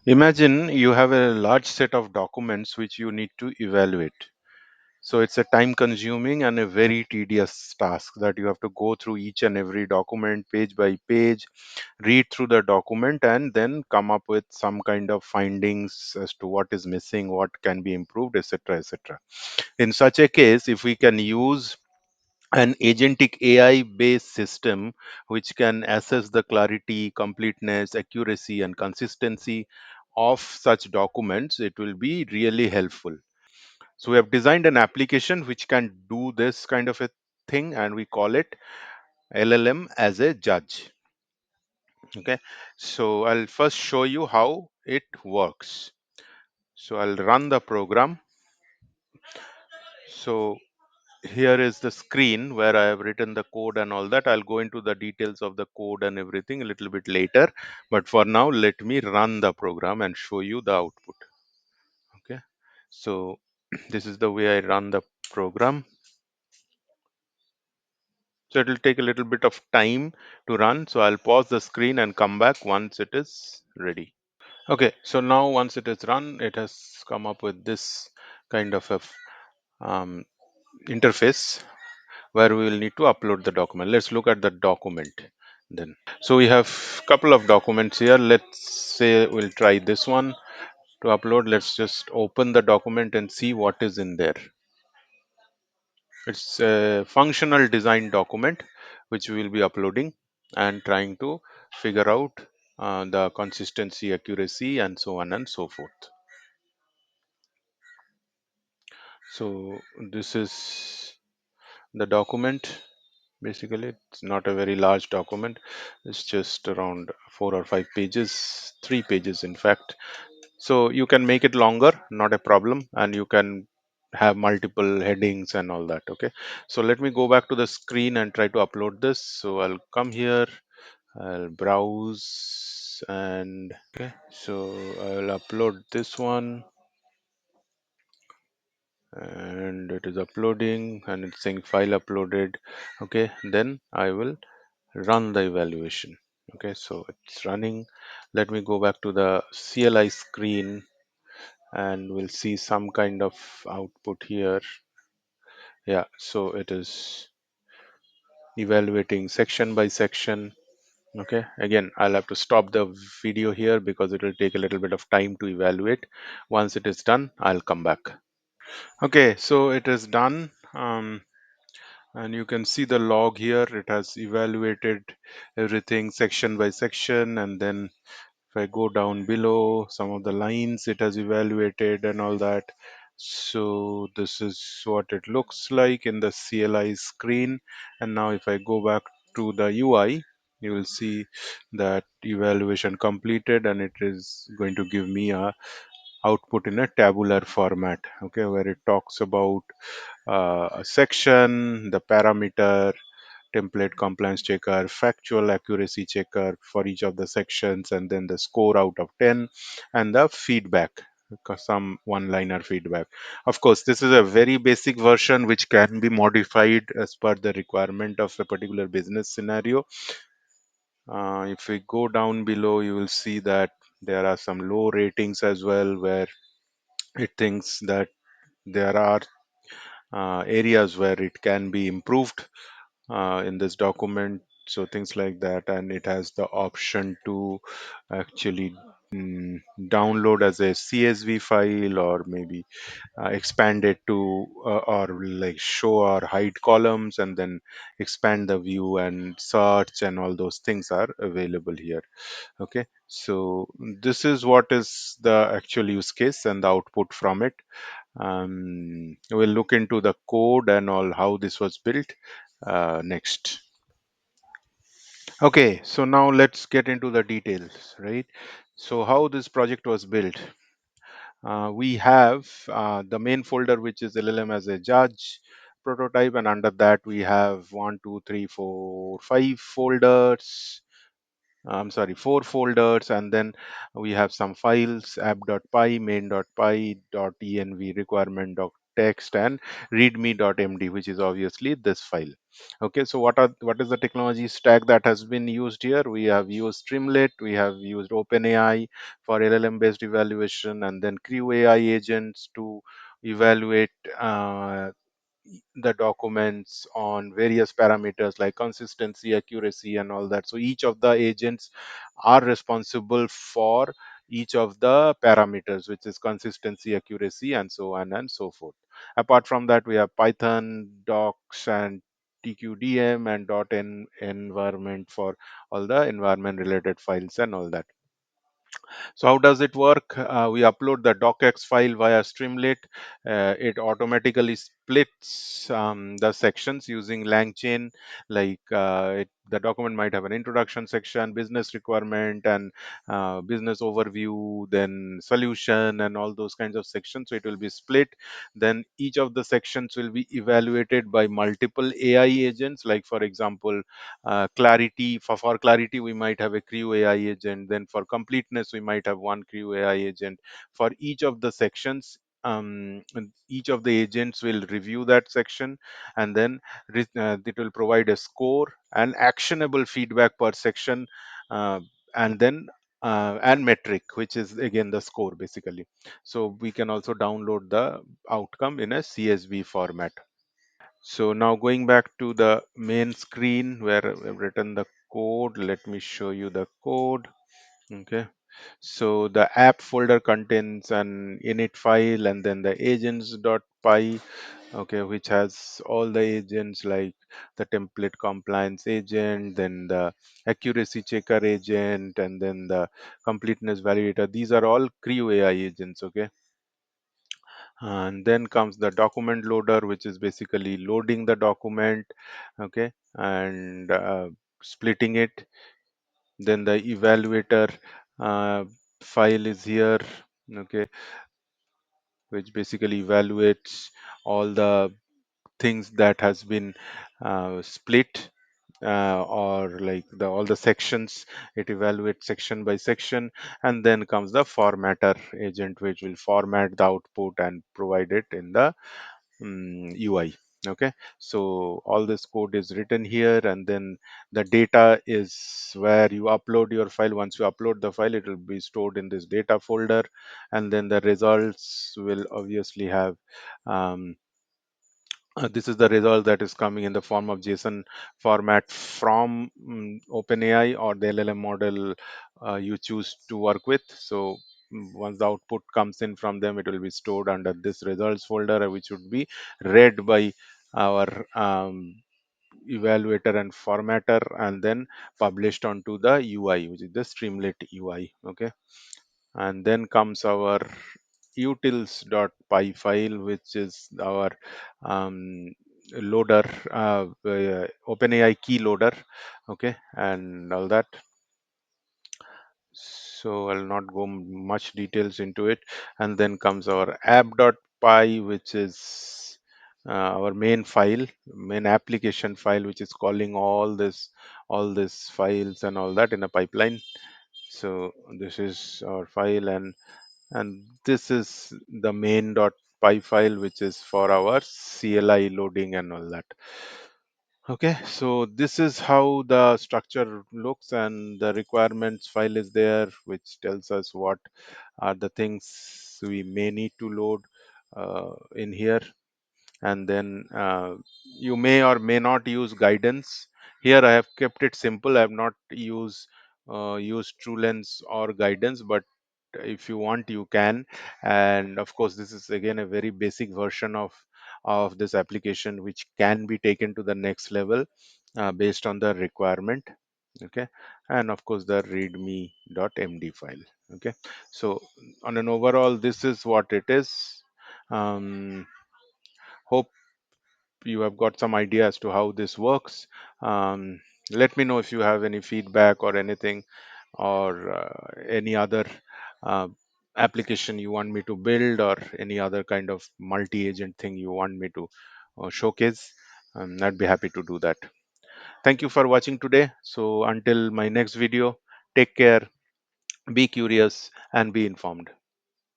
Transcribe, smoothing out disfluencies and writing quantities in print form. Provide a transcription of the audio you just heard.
Imagine you have a large set of documents which you need to evaluate. So it's a time consuming and a very tedious task that you have to go through each and every document page by page, read through the document, and then come up with some kind of findings as to what is missing, what can be improved, etc. etc. In such a case, if we can use an agentic AI based system which can assess the clarity, completeness, accuracy, and consistency of such documents, it will be really helpful. So, we have designed an application which can do this kind of a thing, and we call it LLM as a judge. Okay, so I'll first show you how it works. So, I'll run the program. So, here is the screen where I have written the code and all that. I'll go into the details of the code and everything a little bit later. But for now, let me run the program and show you the output. Okay. So this is the way I run the program. So it will take a little bit of time to run. So I'll pause the screen and come back once it is ready. Okay. So now once it is run, it has come up with this kind of a um, interface where we will need to upload the document. Let's look at the document then. So we have couple of documents here. Let's say we'll try this one to upload. Let's just open the document and see what is in there. It's a functional design document which we will be uploading and trying to figure out the consistency, accuracy, and so on and so forth. So this is the document. Basically, it's not a very large document. It's just around 4 or 5 pages, 3 pages, in fact. So you can make it longer, not a problem, and you can have multiple headings and all that. Okay. So let me go back to the screen and try to upload this. So I'll come here, I'll browse, and okay. So I'll upload this one, and it is uploading, and it's saying file uploaded. Okay. Then I will run the evaluation. Okay, so it's running. Let me go back to the CLI screen and we'll see some kind of output here. Yeah, so it is evaluating section by section. Okay, again, I'll have to stop the video here because it will take a little bit of time to evaluate. Once it is done, I'll come back. Okay, so it is done. And you can see the log here. It has evaluated everything section by section, and then if I go down below, some of the lines it has evaluated and all that. So this is what it looks like in the CLI screen. And now if I go back to the UI, you will see that evaluation completed, and it is going to give me a output in a tabular format. Okay, where it talks about a section, the parameter, template compliance checker, factual accuracy checker for each of the sections, and then the score out of 10 and the feedback, some one liner feedback. Of course, this is a very basic version which can be modified as per the requirement of a particular business scenario. If we go down below, you will see that there are some low ratings as well, where it thinks that there are areas where it can be improved in this document. So things like that, and it has the option to actually download as a CSV file, or maybe expand it to or like show or hide columns, and then expand the view and search, and all those things are available here. Okay, so this is what is the actual use case and the output from it. We'll look into the code and all how this was built next. Okay, so now let's get into the details, right? So how this project was built. We have the main folder, which is LLM as a judge prototype, and under that we have one, two, three, four, five folders. I'm sorry, four folders, and then we have some files: app.py, main.py, .env, requirement text, and readme.md, which is obviously this file. Okay, so what is the technology stack that has been used here? We have used Streamlit, we have used OpenAI for LLM based evaluation, and then CrewAI agents to evaluate the documents on various parameters like consistency, accuracy, and all that. So each of the agents are responsible for each of the parameters, which is consistency, accuracy, and so on and so forth. Apart from that, we have Python, docs, and tqdm and environment for all the environment related files and all that. So how does it work? We upload the docx file via Streamlit. It automatically splits the sections using LangChain. Like the document might have an introduction section, business requirement, and business overview, then solution, and all those kinds of sections. So it will be split. Then each of the sections will be evaluated by multiple AI agents. Like for example, clarity for clarity we might have a CrewAI agent, then for completeness we might have one CrewAI agent. For each of the sections, and each of the agents will review that section, and then it will provide a score and actionable feedback per section, uh, and then and metric, which is again the score basically. So we can also download the outcome in a CSV format. So now going back to the main screen where I've written the code, let me show you the code. Okay. So the app folder contains an init file and then the agents.py, okay, which has all the agents like the template compliance agent, then the accuracy checker agent, and then the completeness validator. These are all Creo AI agents, okay. And then comes the document loader, which is basically loading the document, okay, and splitting it. Then the evaluator uh, file is here, okay, which basically evaluates all the things that has been split, or like all the sections. It evaluates section by section. And then comes the formatter agent, which will format the output and provide it in the UI. Okay, so all this code is written here, and then the data is where you upload your file. Once you upload the file, it will be stored in this data folder, and then the results will obviously have this is the result that is coming in the form of JSON format from OpenAI or the LLM model you choose to work with. So once the output comes in from them, it will be stored under this results folder, which would be read by our evaluator and formatter, and then published onto the UI, which is the Streamlit UI. Okay, and then comes our utils.py file, which is our loader, OpenAI key loader, okay, and all that. So I'll not go much details into it. And then comes our app.py, which is our main file, main application file, which is calling all this files and all that in a pipeline. So this is our file, and this is the main.py file, which is for our CLI loading and all that. Okay, so this is how the structure looks, and the requirements file is there, which tells us what are the things we may need to load in here. And then you may or may not use guidance. Here I have kept it simple. I have not used TrueLens or guidance, but if you want you can. And of course this is again a very basic version of this application, which can be taken to the next level based on the requirement. Okay, and of course the readme.md file. Okay, so on an overall, this is what it is. Um, hope you have got some idea as to how this works. Let me know if you have any feedback or anything, or any other uh, application you want me to build, or any other kind of multi-agent thing you want me to showcase. I'd be happy to do that. Thank you for watching today. So until my next video, take care, be curious, and be informed.